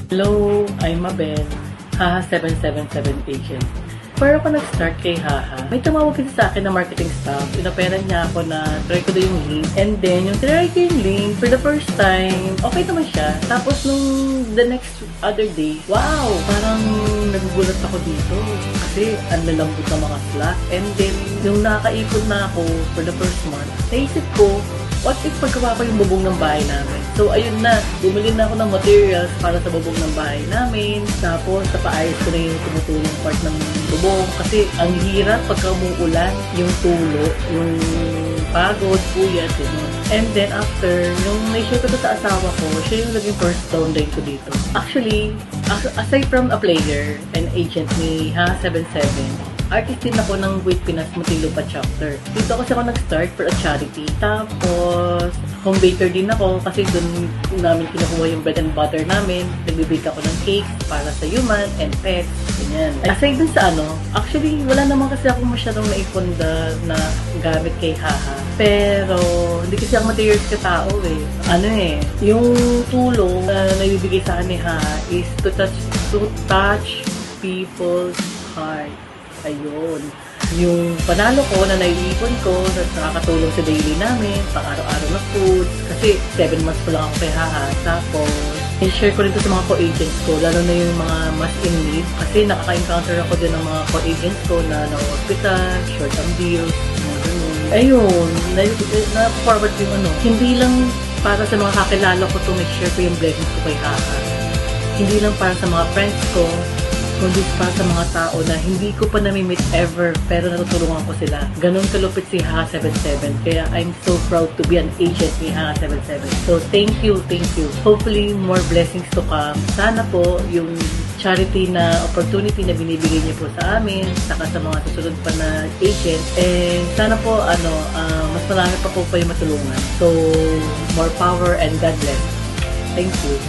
Hello, I'm Mabel, Haha 777 agent. Pero ako nag-start kay Haha, may tumawag kasi sa akin na marketing staff. Inoperan niya ako na try ko daw yung link. And then, yung try ko yung link for the first time, okay naman siya. Tapos nung the next other day, wow! Parang nagugulat ako dito. Kasi ang lalambot ng mga slot. And then, yung nakaipon na ako for the first month, naisip ko, what if pagkawa ko yung bubong ng bahay namin? So, ayun na. Bumili na ako ng materials para sa bubong ng bahay namin. Tapos, napaayos ko na yung tumutulong part ng bubong. Kasi, ang hirap pagka umuulan, yung tulo, yung pagod, puyat, yun. And then, after, nung na-share ko to sa asawa ko, siya yung naging first downline ko dito. Actually, aside from a player and agent ni Ha77, artist din ako ng Wait Pinas Muntinlupa chapter. Dito kasi ako nag-start for a charity. Tapos, home baker din ako kasi doon namin kinukuha yung bread and butter namin. Nagbibake ako ng cakes para sa human and pets. Ganyan. Aside dun sa actually, wala naman kasi ako masyadong naipunda na gamit kay Haha. Pero, hindi kasi ako materials ka tao eh. Yung tulong na naibibigay sa akin ni Haha is to touch people's heart. Ayun. Yung panalo ko na naiipon ko, nakakatulong sa daily namin, pang-araw-araw na food. Kasi 7 months ko lang ako kay Haha. Tapos, i-share ko rin to sa mga co-agents ko, lalo na yung mga mas in need. Kasi nakaka-encounter ako din ng mga co-agents ko na na-hospital, short-term bills, mga ganun. Ayun, na-forward yung Hindi lang para sa mga kakilala ko to make sure ko yung blessings ko kay Haha. Hindi lang para sa mga friends ko, kundi para sa mga tao na hindi ko pa nami-meet ever, pero natutulungan ko sila. Ganon kalupit si Ha77. Kaya I'm so proud to be an agent ni Ha77. So, thank you, thank you. Hopefully, more blessings to come. Sana po, yung charity na opportunity na binibigay niyo po sa amin, saka sa mga susunod pa na agent, and sana po, mas marami pa po kayo matulungan. So, more power and God bless. Thank you.